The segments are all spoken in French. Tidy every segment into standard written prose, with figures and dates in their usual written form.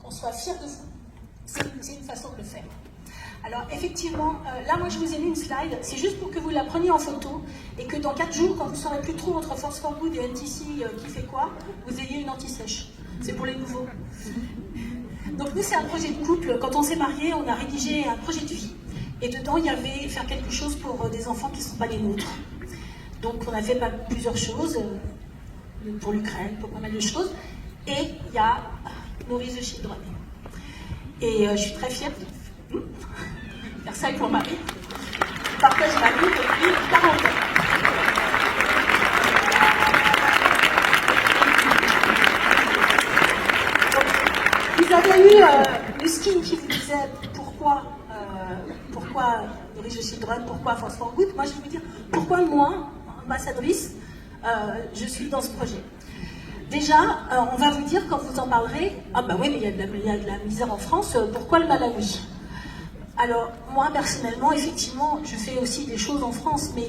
qu'on soit fiers de vous. C'est une façon de le faire. Alors effectivement, là moi je vous ai mis une slide, c'est juste pour que vous la preniez en photo et que dans 4 jours, quand vous ne saurez plus trop entre Force for Good et NTC qui fait quoi, vous ayez une anti-sèche. C'est pour les nouveaux. Donc nous c'est un projet de couple, quand on s'est mariés, on a rédigé un projet de vie. Et dedans il y avait faire quelque chose pour des enfants qui ne sont pas les nôtres. Donc on a fait plusieurs choses, pour l'Ukraine, pour pas mal de choses. Et il y a Maurice the Children. Et je suis très fière de faire ça avec mon mari. Je partage ma vie depuis 40 ans. Donc, vous avez eu Luskin qui vous disait pourquoi Maurice the Children, pourquoi Force for Good. Moi je vais vous dire pourquoi moi, ambassadrice, je suis dans ce projet. Déjà, on va vous dire quand vous en parlerez, ah bah oui, mais il y a de la misère en France, pourquoi le Malawi? Alors, moi personnellement, effectivement, je fais aussi des choses en France, mais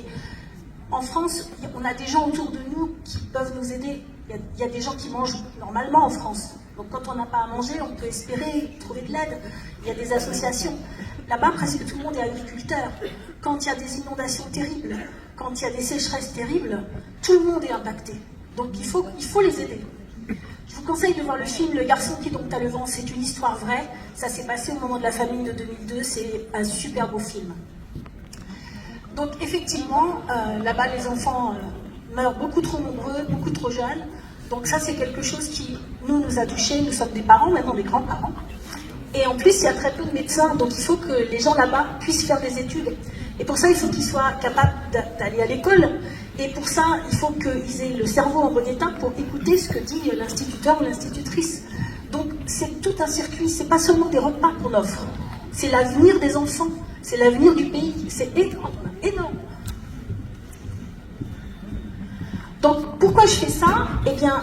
en France, on a des gens autour de nous qui peuvent nous aider. Il y a des gens qui mangent normalement en France. Donc quand on n'a pas à manger, on peut espérer trouver de l'aide. Il y a des associations. Là-bas, presque tout le monde est agriculteur. Quand il y a des inondations terribles, quand il y a des sécheresses terribles, tout le monde est impacté. Donc il faut les aider. Je vous conseille de voir le film Le garçon qui dompta le vent, c'est une histoire vraie. Ça s'est passé au moment de la famine de 2002, c'est un super beau film. Donc effectivement, là-bas les enfants meurent beaucoup trop nombreux, beaucoup trop jeunes. Donc ça c'est quelque chose qui nous a touchés, nous sommes des parents, maintenant des grands-parents. Et en plus il y a très peu de médecins, donc il faut que les gens là-bas puissent faire des études. Et pour ça il faut qu'ils soient capables d'aller à l'école. Et pour ça, il faut qu'ils aient le cerveau en bon état pour écouter ce que dit l'instituteur ou l'institutrice. Donc, c'est tout un circuit. C'est pas seulement des repas qu'on offre. C'est l'avenir des enfants. C'est l'avenir du pays. C'est énorme, énorme. Donc, pourquoi je fais ça? Eh bien,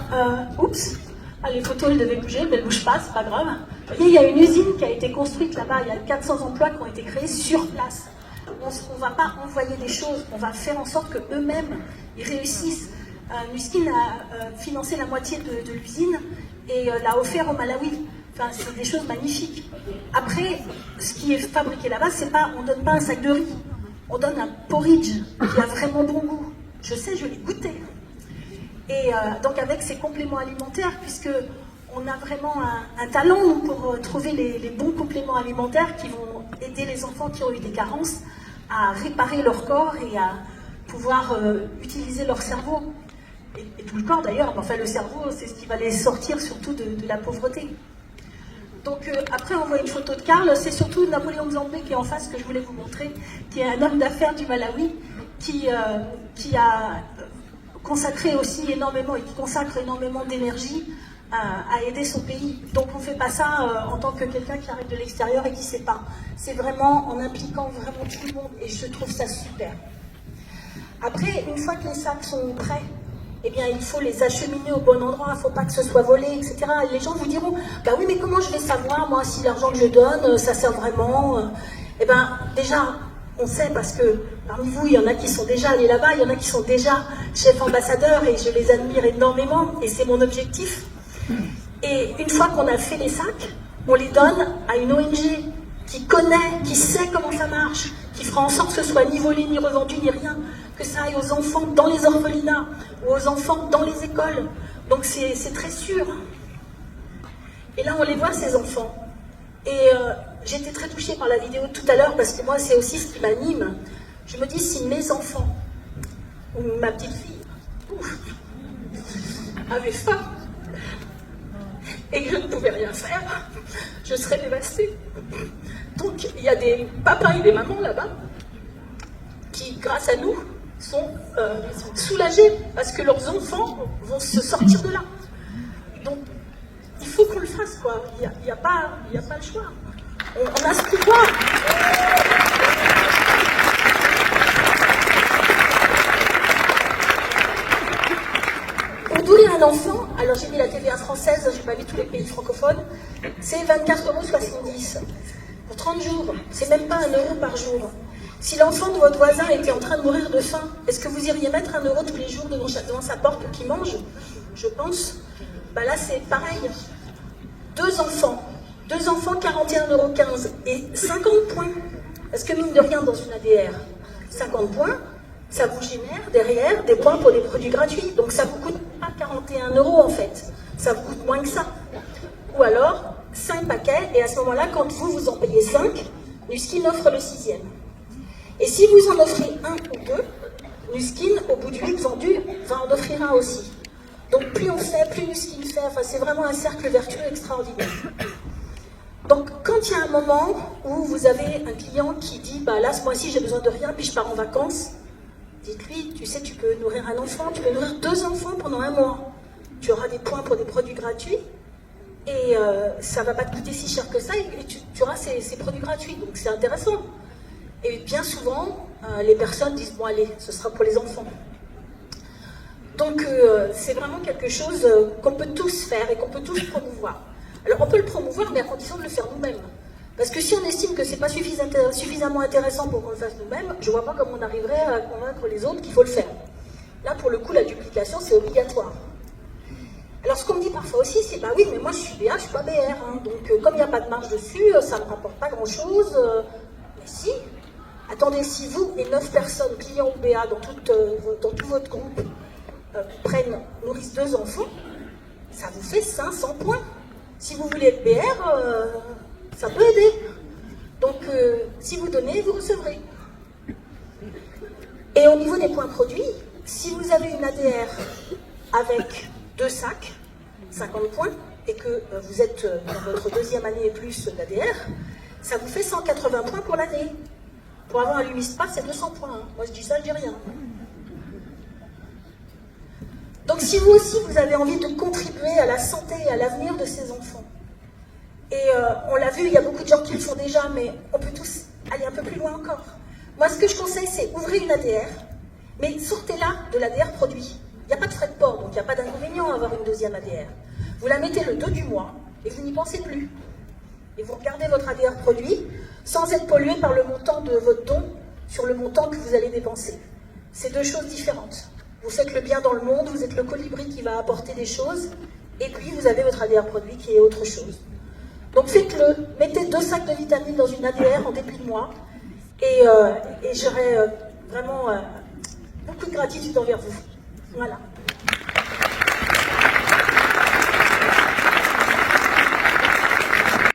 les photos, elles devaient bouger, mais elles ne bougent pas, c'est pas grave. Vous voyez, il y a une usine qui a été construite là-bas. Il y a 400 emplois qui ont été créés sur place. On ne va pas envoyer des choses, on va faire en sorte qu'eux-mêmes, ils réussissent. Luskin a financé la moitié de l'usine et l'a offert au Malawi. Enfin, c'est des choses magnifiques. Après, ce qui est fabriqué là-bas, on ne donne pas un sac de riz, on donne un porridge qui a vraiment bon goût. Je sais, je l'ai goûté. Et donc avec ces compléments alimentaires, puisque on a vraiment un talent nous, pour trouver les bons compléments alimentaires qui vont aider les enfants qui ont eu des carences à réparer leur corps et à pouvoir utiliser leur cerveau. Et tout le corps d'ailleurs, mais enfin le cerveau, c'est ce qui va les sortir surtout de la pauvreté. Donc après on voit une photo de Karl, c'est surtout Napoléon Nzambe qui est en face que je voulais vous montrer, qui est un homme d'affaires du Malawi, qui a consacré aussi énormément et qui consacre énormément d'énergie à aider son pays. Donc on ne fait pas ça en tant que quelqu'un qui arrive de l'extérieur et qui ne sait pas. C'est vraiment en impliquant vraiment tout le monde et je trouve ça super. Après, une fois que les sacs sont prêts, eh bien il faut les acheminer au bon endroit, il ne faut pas que ce soit volé, etc. Et les gens vous diront, bah oui mais comment je vais savoir moi si l'argent que je donne, ça sert vraiment Eh bien déjà, on sait parce que parmi vous, il y en a qui sont déjà allés là-bas, il y en a qui sont déjà chefs ambassadeurs et je les admire énormément et c'est mon objectif. Et une fois qu'on a fait les sacs, on les donne à une ONG qui connaît, qui sait comment ça marche, qui fera en sorte que ce soit ni volé, ni revendu, ni rien, que ça aille aux enfants dans les orphelinats ou aux enfants dans les écoles. Donc c'est très sûr. Et là, on les voit, ces enfants. Et j'étais très touchée par la vidéo de tout à l'heure parce que moi, c'est aussi ce qui m'anime. Je me dis, si mes enfants, ou ma petite fille, avaient faim, et que je ne pouvais rien faire, je serais dévastée. Donc, il y a des papas et des mamans là-bas qui, grâce à nous, sont soulagés parce que leurs enfants vont se sortir de là. Donc, il faut qu'on le fasse, quoi. Il n'y a pas le choix. On a ce pouvoir. Pour douiller un enfant, alors j'ai mis la TVA française, j'ai pas vu tous les pays francophones, c'est 24,70 € pour 30 jours. C'est même pas 1 € par jour. Si l'enfant de votre voisin était en train de mourir de faim, est-ce que vous iriez mettre 1 € tous les jours devant sa porte pour qu'il mange? Je pense. Bah là, c'est pareil. 2 enfants 2 enfants, 41,15 € et 50 points. Parce que mine de rien, dans une ADR, 50 points, ça vous génère derrière des points pour des produits gratuits. Donc ça vous coûte pas 41 € en fait. Ça vous coûte moins que ça. Ou alors, 5 paquets, et à ce moment-là, quand vous en payez 5, Nuskin offre le 6e. Et si vous en offrez 1 ou 2, Nuskin, au bout du 8 vendus, va en offrir un aussi. Donc plus on fait, plus Nuskin fait. Enfin, c'est vraiment un cercle vertueux extraordinaire. Donc quand il y a un moment où vous avez un client qui dit bah là ce mois-ci j'ai besoin de rien puis je pars en vacances, dites-lui, tu sais, tu peux nourrir un enfant, tu peux nourrir 2 enfants pendant 1 mois. Tu auras des points pour des produits gratuits et ça ne va pas te coûter si cher que ça et tu auras ces produits gratuits. Donc c'est intéressant. Et bien souvent, les personnes disent bon allez, ce sera pour les enfants. Donc c'est vraiment quelque chose qu'on peut tous faire et qu'on peut tous promouvoir. Alors on peut le promouvoir, mais à condition de le faire nous-mêmes. Parce que si on estime que ce n'est pas suffisamment intéressant pour qu'on le fasse nous-mêmes, je ne vois pas comment on arriverait à convaincre les autres qu'il faut le faire. Là, pour le coup, la duplication, c'est obligatoire. Alors, ce qu'on me dit parfois aussi, c'est bah oui, mais moi je suis BA, je ne suis pas BR. Hein, donc, comme il n'y a pas de marge dessus, ça ne me rapporte pas grand-chose. Mais si, attendez, si vous et 9 personnes, clients ou BA, dans tout votre groupe, nourrissent 2 enfants, ça vous fait 500 points. Si vous voulez être BR, ça peut aider. Donc, si vous donnez, vous recevrez. Et au niveau des points produits, si vous avez une ADR avec 2 sacs, 50 points, et que vous êtes dans votre 2e année et plus d'ADR, ça vous fait 180 points pour l'année. Pour avoir un Lumispa, c'est 200 points. Hein. Moi, je dis ça, je dis rien. Donc, si vous aussi, vous avez envie de contribuer à la santé et à l'avenir de ces enfants, et on l'a vu, il y a beaucoup de gens qui le font déjà, mais on peut tous aller un peu plus loin encore. Moi, ce que je conseille, c'est ouvrez une ADR, mais sortez-la de l'ADR produit. Il n'y a pas de frais de port, donc il n'y a pas d'inconvénient à avoir une 2e ADR. Vous la mettez le 2 du mois, et vous n'y pensez plus. Et vous regardez votre ADR produit, sans être pollué par le montant de votre don sur le montant que vous allez dépenser. C'est 2 choses différentes. Vous faites le bien dans le monde, vous êtes le colibri qui va apporter des choses, et puis vous avez votre ADR produit qui est autre chose. Donc faites-le, mettez 2 sacs de vitamines dans une ADR en début de mois, et j'aurai vraiment beaucoup de gratitude envers vous. Voilà.